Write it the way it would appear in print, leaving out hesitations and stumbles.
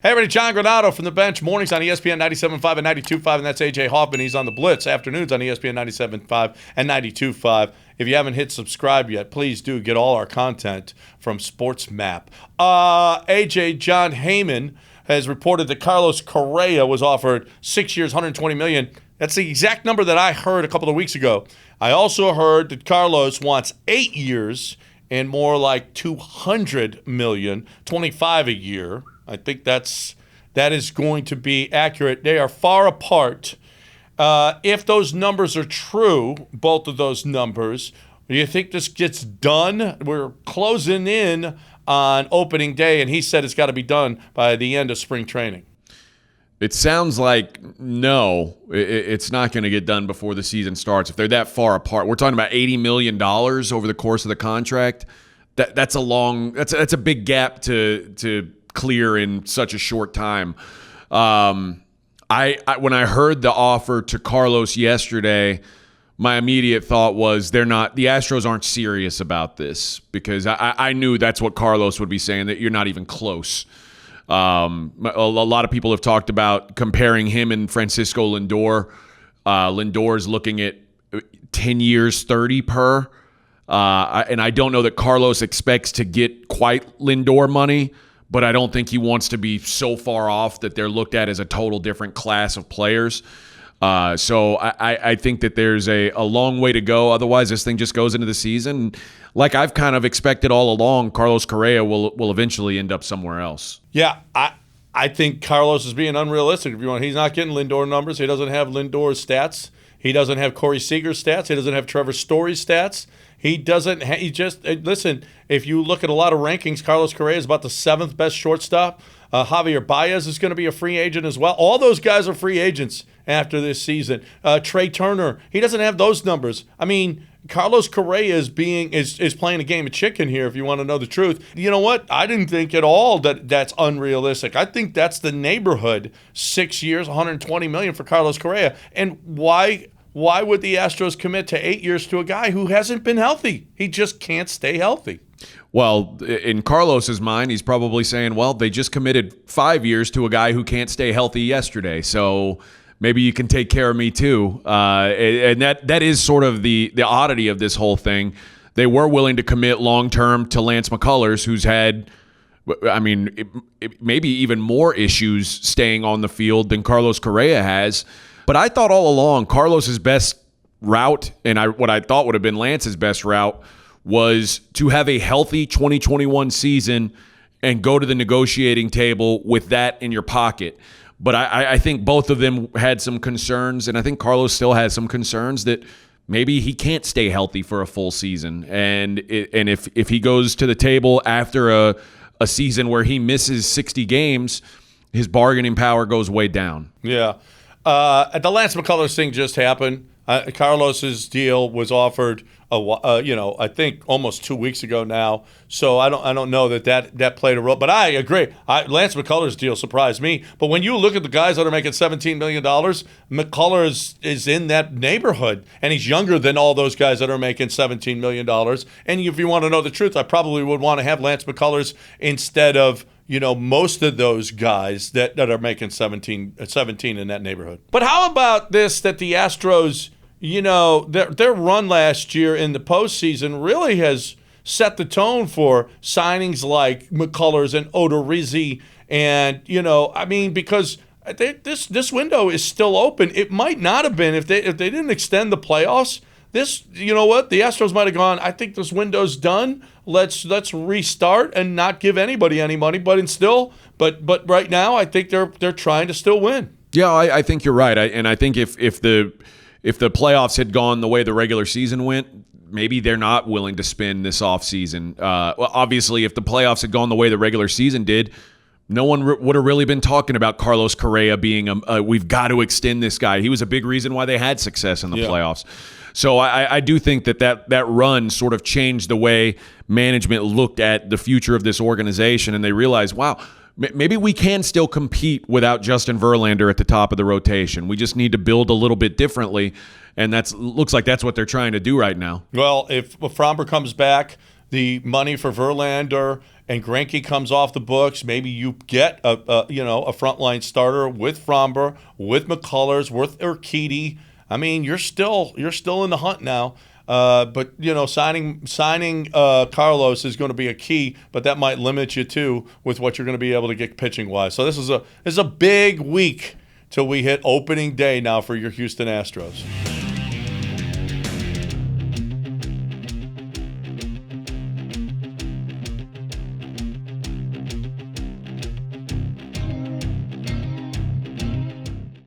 Hey everybody, Jon Granato from the bench. Mornings on ESPN 97.5 and 92.5, and that's AJ Hoffman. He's on the Blitz. Afternoons on ESPN 97.5 and 92.5. If you haven't hit subscribe yet, please do get all our content from SportsMap. AJ, Jon Heyman has reported that Carlos Correa was offered 6 years, $120 million. That's the exact number that I heard a couple of weeks ago. I also heard that Carlos wants 8 years and more like $200 million, 25 a year. I think that is going to be accurate. They are far apart. If those numbers are true, both of those numbers, do you think this gets done? We're closing in on opening day, and he said it's got to be done by the end of spring training. It sounds like no, it's not going to get done before the season starts. If they're that far apart, we're talking about $80 million over the course of the contract. That's a big gap to clear in such a short time. When I heard the offer to Carlos yesterday, my immediate thought was the Astros aren't serious about this, because I knew that's what Carlos would be saying, that you're not even close. A lot of people have talked about comparing him and Francisco Lindor. Lindor's looking at 10 years, 30 per. And I don't know that Carlos expects to get quite Lindor money, but I don't think he wants to be so far off that they're looked at as a total different class of players. So I think that there's a long way to go. Otherwise, this thing just goes into the season. Like I've kind of expected all along, Carlos Correa will eventually end up somewhere else. Yeah, I think Carlos is being unrealistic. If you want, he's not getting Lindor numbers. He doesn't have Lindor's stats. He doesn't have Corey Seager's stats. He doesn't have Trevor Story's stats. Listen, if you look at a lot of rankings, Carlos Correa is about the 7th best shortstop. Javier Baez is going to be a free agent as well. All those guys are free agents after this season. Trey Turner, he doesn't have those numbers. I mean, Carlos Correa is playing a game of chicken here, if you want to know the truth. You know what? I didn't think at all that's unrealistic. I think that's the neighborhood. 6 years, $120 million for Carlos Correa. And why would the Astros commit to 8 years to a guy who hasn't been healthy? He just can't stay healthy. Well, in Carlos's mind, he's probably saying, well, they just committed 5 years to a guy who can't stay healthy yesterday. So maybe you can take care of me too. And that is sort of the oddity of this whole thing. They were willing to commit long-term to Lance McCullers, who's had, maybe even more issues staying on the field than Carlos Correa has. But I thought all along Carlos's best route, and what I thought would have been Lance's best route, was to have a healthy 2021 season and go to the negotiating table with that in your pocket. But I think both of them had some concerns, and I think Carlos still has some concerns that maybe he can't stay healthy for a full season. And if he goes to the table after a season where he misses 60 games, his bargaining power goes way down. Yeah. The Lance McCullers thing just happened. Carlos's deal was offered, I think almost 2 weeks ago now. So I don't know that played a role. But I agree. Lance McCullers' deal surprised me. But when you look at the guys that are making $17 million, McCullers is in that neighborhood, and he's younger than all those guys that are making $17 million. And if you want to know the truth, I probably would want to have Lance McCullers instead of most of those guys that are making 17 in that neighborhood. But how about this, that the Astros, their run last year in the postseason really has set the tone for signings like McCullers and Odorizzi. And, because this window is still open. It might not have been if they didn't extend the playoffs. The Astros might have gone, I think this window's done. Let's restart and not give anybody any money. But right now, I think they're trying to still win. Yeah, I think you're right. I think if the playoffs had gone the way the regular season went, maybe they're not willing to spend this offseason. Well, obviously, if the playoffs had gone the way the regular season did, no one would have really been talking about Carlos Correa being we've got to extend this guy. He was a big reason why they had success in the playoffs. So I do think that run sort of changed the way management looked at the future of this organization, and they realized, wow, maybe we can still compete without Justin Verlander at the top of the rotation. We just need to build a little bit differently, and looks like that's what they're trying to do right now. Well, if Framber comes back, the money for Verlander and Greinke comes off the books, maybe you get a frontline starter with Fromber, with McCullers, with Urquidy. I mean, you're still in the hunt now. But signing Carlos is going to be a key, but that might limit you too with what you're going to be able to get pitching wise. So this is a big week till we hit opening day now for your Houston Astros.